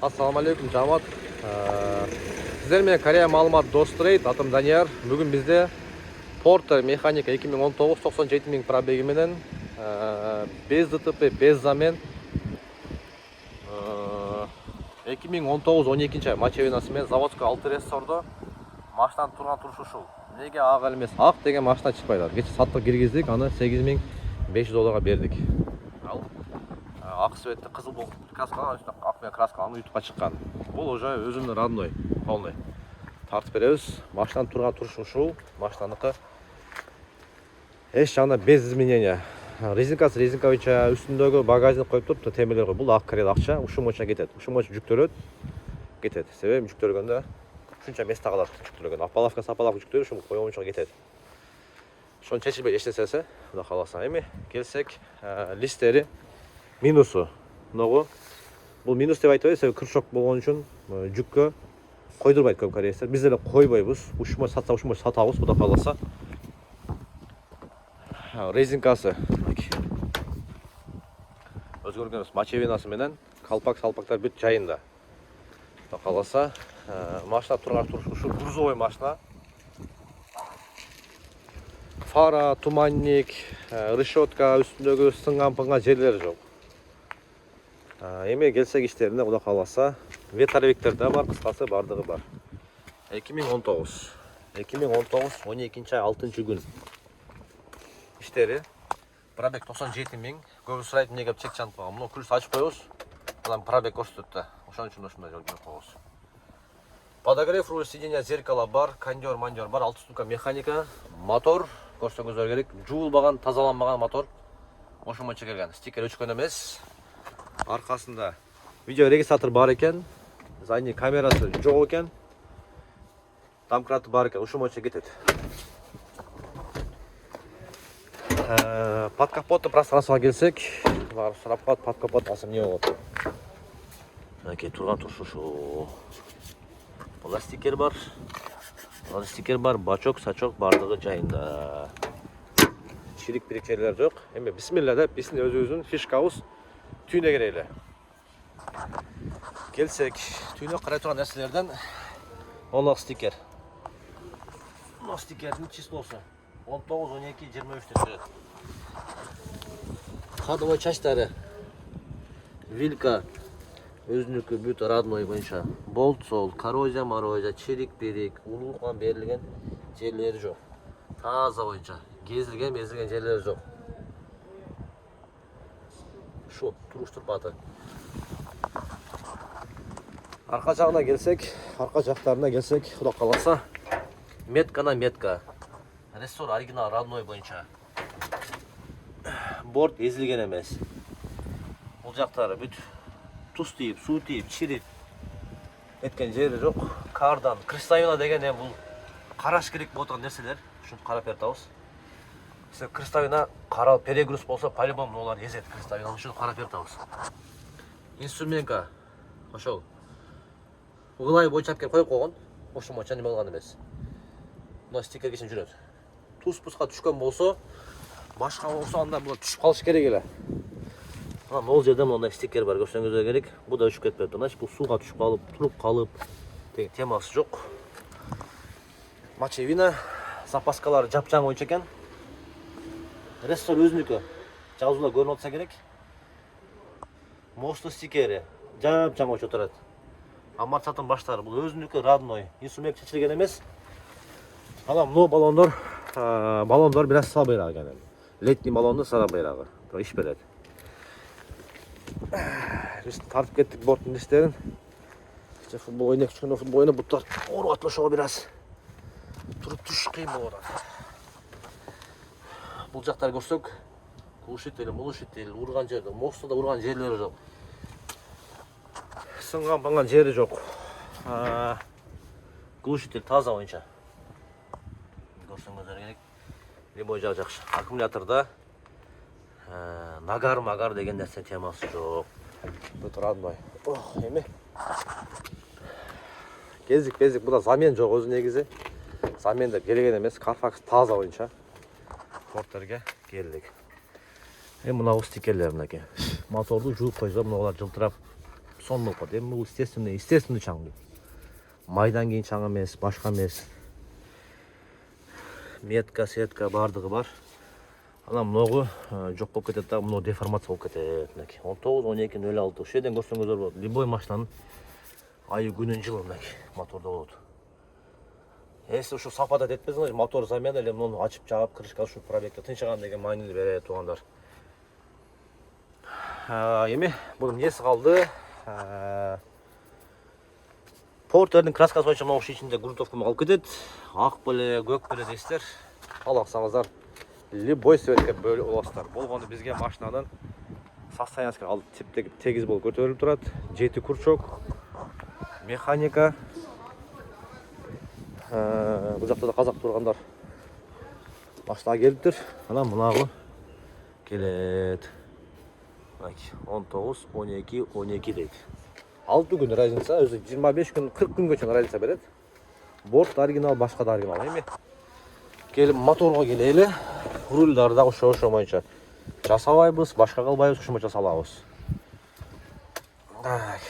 Assalamu alaikum жамаат. Сіздер менен Корея маалымат достырайт. Атым Данияр. Бүгін бізде Porter механика 2019 97 000 пробеги менен без ДТП, без замен 2019 12 ай мачевинасы менен заводской алты рессордо машинаны турган турушу ушул. Неге ак эмес, ак деген машина чыкпайт. Кече саттык киргиздик, аны $8500 бердик. Ал ак светти кызыл болуп краскаланган, ак менен краскаланган ютубка чыккан. Бул уже өзүмдүн родной, полный. Тартып беребиз. Машинанын турган турушу ушул, машинаныкы. Эч жагында без изменения. Резинка боюнча үстүндөгү багажник коюп туруп, темирлер кой. Бул ак кирет акча, ушун боюнча кетет. Ушун боюнча жүктөлөт, кетет. Себеби жүктөлгөндө ушунча месте калат жүктөлгөндө. Апалавка сапалап жүктөлүп, ушун коюнча кетет. Ошону чечилбей эч нерсеси, Кудай кааласа. Эми келсек, листтери минусу. Ногу? Бул минус деп айтпайбыз, себеби крышок болгон үчүн жүккө койдурбайт көп кореецтер. Биз деле койбойбуз. Ушун сатса, ушун сатабыз, Кудай кааласа. Резинкасы өзгөргөнбүз, мачевинасы менен салпактар бүт жайында. Кудай кааласа, машина турган туруш ушул грузовой машина. Фара, туманник, решетка, үстүндөгү сынган жерлери жок. Эми келсек иштерине, Кудай кааласа, ветровиктер да бар, кыскасы бардыгы бар. 2019 12 ай 6-күн. Иштери пробег 97 000. Көбү сурайт, эмнеге чек чантып калган. Муну ключ ачып коебуз. Анан пробег көрсөтөт да. Ошон үчүн ушундай жол коебуз. Подогрев руль сиденья, зеркало бар, кондер бар, 6 ступка механика, мотор көрсөңүздөр керек. Жуулбаган, тазаланбаган мотор. Ошон боюнча келген. Стикер өчкөн эмес. Аркасында видео регистратор бар экен. Задний камерасы жок экен. Домкраты бар экен. Ушун боюнча кетет. Под капотты пространствоға келсек, барып сурап калат, под капот асым не болот. Мынакей турган турушу ушу. Була стикер бар. Бачок, сачок бардыгы жайында. Чирик-пирик жерлер жок. Эми бисмилла деп, биздин өзүбүздүн фишкабыз түйүнө кирели. Келсек, түйүнө карай турган нерселерден онлог стикер. Мына стикердин числосу 19-12-23 деп берет. Ходовой частьтары вилка өзүнүкү бүт родной боюнча. Болт сол, коррозия, чирик-пирик, улуулуккан берилген жерлери жок. Таза боюнча. Кезилген жерлери жок. Шу туруш турпаты. Арка жагына келсек, Кудай кааласа, метка. Рессор оригинал родной боюнча. Борт эзилген эмес. Бул жактары бүт туз тийип, суу тийип, чирип эткен жери жок. Кардан, крестовина деген бул караш керек болгон нерселер. Ушуну карап беребиз. Крестовина кара перегруз болсо, по-любому олар езет крестовина. Ушуну карап беребиз. Инструменка ошол. Углай боюнча алып келип коюп койгон. Ошон боюнча неме кылган эмес. Мына стикер кечин жүрөт. Туз-пуска түшкөн болсо, башка болсо анда булар түшүп калыш керек эле. Мына могул жерде мындай стикер бар, көрсөңүздөр керек. Бу да өчүп кетпепти. Значит, бул сууга түшүп калып, туруп калып деген темасы жок. Мачевина, запаскалары жапжаң боюнча экен. Рессор өзүнүкү. Жазуулар көрүнүп атса керек. Мосту стикери жапжаң боюнча турат. Амортизатор баштары бул өзүнүкү родной. Инструмент чечилген эмес. Анан мына баллондор бираз слабыйраак экен. Летний баллонду слабыйрагы. Иш берет. Биз тартып кеттик борттун листтерин. Футбол ойнап, буттар ооруп атып ошого бираз туруп түшүш кыйын болуп атат. Бул жактар көрсөк, глушитель, урган жерде, мостуда урган жерлери жок. Сынган жери жок. Глушитель таза боюнча. Көрсөңүздөр керек. Любой жак жакшы. Аккумуляторда нагар деген нерсе темасы жок. Бүт родной. Эми кезик, буда замен жок өзү негизи. Замен деп келген эмес, Carfax таза боюнча. Портерге келдик. Мына стикерлер мынакей. Моторду жууп койсо, мыналар жылтырап сонун болуп калат. Эми бул естественный чаң бул. Майдан кийин чаң эмес, башка эмес. Метка, сетка бардыгы бар. Анан мыногу жок болуп кетет да, мына деформация болуп кетет. 19-12-06. Ушул жерден көрсөңүздөр болот. Любой машинанын айы күнүн жылы мынакей мотордо болот. Если ушу сапада детпесиңер, мотор замена эле муну ачып жаап, крышка ушу пробегге тынчыган деген маанини берет туугандар. Эми бунун эмнеси калды? Портердин краскасы боюнча могу ичинде грунтовка калып кетет. Ак беле, көк беле дейсиздер. Алсаңыздар любой цветке бөлүп аласыздар. Болгондо бизге машинанын состояниясы ал типтеги тегиз болуп көтөрүлүп турат. 7 курчок, механика. Бул жакта да казак тургандар машина келиптир. Анан мынагы келет. 19-12 дейт. 6 күн разница, өзү 25 күн, 40 күнгө чейин разница берет. Борт оригинал, башка да оригинал. Эми келип моторго келели. Рульдарды да ошо боюнча жасабайбыз, башка кылбайбыз, ошо боюнча салабыз. Так.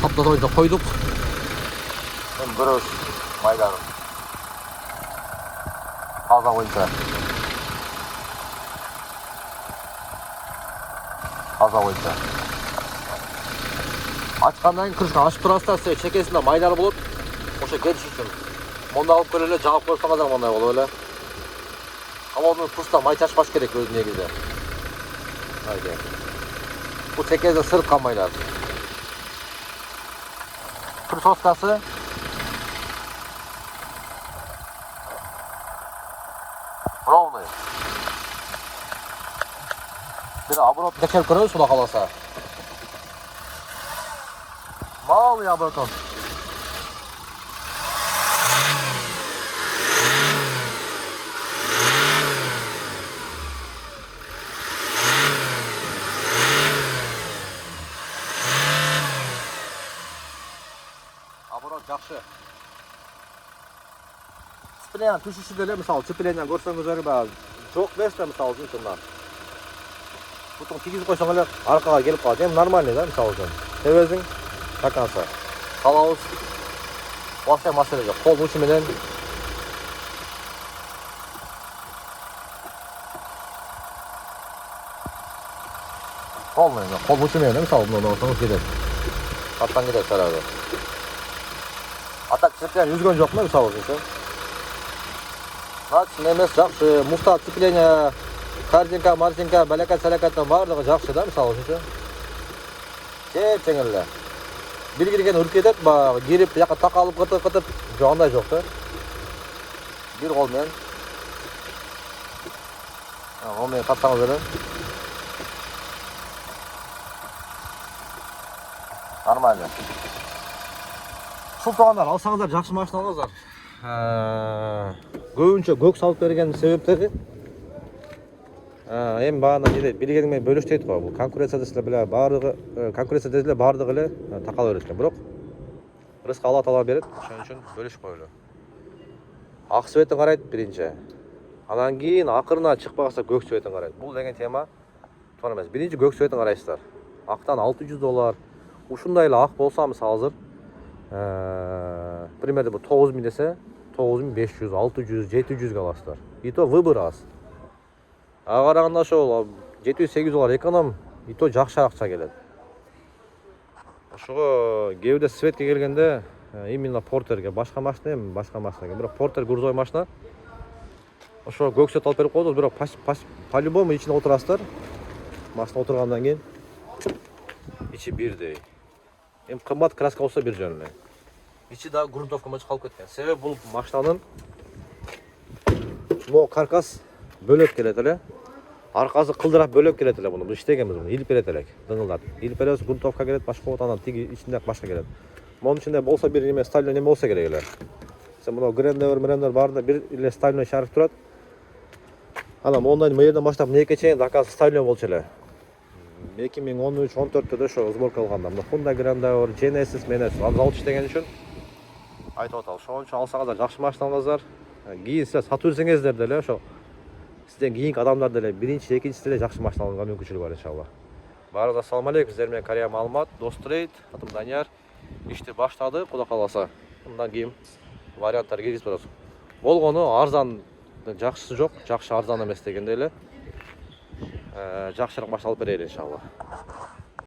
Таптадойда койдук. Эми көрөбүз майдагы. Таза боюнча. Таза боюнча. Ачкандан кийин крышка ачып турасыздар, чекесинде майдар болот. Ошо кетиш үчүн. Монда алып келе эле жаап койсоңуздар мындай болуп эле. Колодный пуста май чачпаш керек өзү негизи. Айде. Бул чекеде сырткан майдар. Присоскасы. Ровный. Bir оборот текшерип көрөбүз, Кудай кааласа. Малый оборот. Оборот жакшы. Сцепление түшүшү деле, мисалы, сцеплениени көрсөңүздөр баягы жок нерсе, мисалы үчүн. Бутун кигизип койсоң эле аркага келип калат. Эми нормальный да, мисалы үчүн. Тебезиң, таканса. Салабыз. Башка маселе жок. Кол учу менен кол учу менен мисалы муну алсаңыз кетет. Аттан кетет сарабы. Атак сцепление үзгөн жокму, мисалы үчүн? Значит, немес жакшы, муфта сцепление, картинка, мартинка, балакат-салакаттан бардыгы жакшы да, мисалы үчүн. Чеп-чең эле. Бир кирген үркетет, баягы кирип, жака такалып кытып, жок андай жок да. Бир кол менен. Кол менен катсаңыз эле. Нормально. Ушул туугандар, алсаңыздар жакшы машина алыңыздар. Көбүнчө көк салып берген себептери эми баана эле билгениң менен бөлүш дейт го. Бул конкуренция десе эле бардыгы эле такала берет экен. Бирок рызык Алла Таала берет, ошон үчүн бөлүшүп коелу. Ак цветин карайт биринчи. Анан кийин акырына чыкпаса көк цветин карайт. Бул деген тема туура эмес. Биринчи көк цветин карайсыздар. Актан $600. Ушундай эле ак болсо, мисалы азыр примерно бу 9000 десе 9500, 600, 700 аласыздар. И то выбор аз. Караганда ошол $700-800 эконом, и то жакшы акча келет. Ошого кээде светке келгенде именно портерге, башка машинаге, бирок портер грузовой машина. Ошо көк цвет алып берип койдук, бирок по-любому ичине отурасыздар. Машина отургандан кийин ичи бирдей. Эми кымбат краска болсо бир жөн эле. Ичи да грунтовка менен калып кеткен. Себеби бул машинанын могу каркас бөлөп келет эле. Аркасы кылдырап бөлөп келет эле буну. Бул иштегенбиз буну. Илип берет элек. Дыңылдап. Илип беребиз, грунтовка келет, башка болот, анан тиги ичинде башка келет. Монун ичинде болсо бир неме стальной неме болсо керек эле. Сен мына грендер баарында бир эле стальной шарик турат. Анан мондан мына жерден баштап мынеке чейин заказ стальной болчу эле. 2013-14'te de ошо сборка алганда мына Hyundai Grandeur, Genesis менен ал завод иштеген үчүн айтып аталы. Ошон үчүн алсаңыздар жакшы машина алыңыздар. Кийин силер сатып жүрсөңүздөр деле ошо сизден кийинки адамдар деле биринчи, экинчиси деле жакшы машина алганга мүмкүнчүлүгү бар иншалла. Баарыңызга ассалам алейкум. Сиздер менен Корея маалымат, Дос Трейд, атым Данияр. Ишти баштады, Кудай кааласа. Мындан кийин варианттар киргизип атат. Болгону арзан жакшысы жок, жакшы арзан эмес дегенде эле жакшыраак машина алып берели иншалла.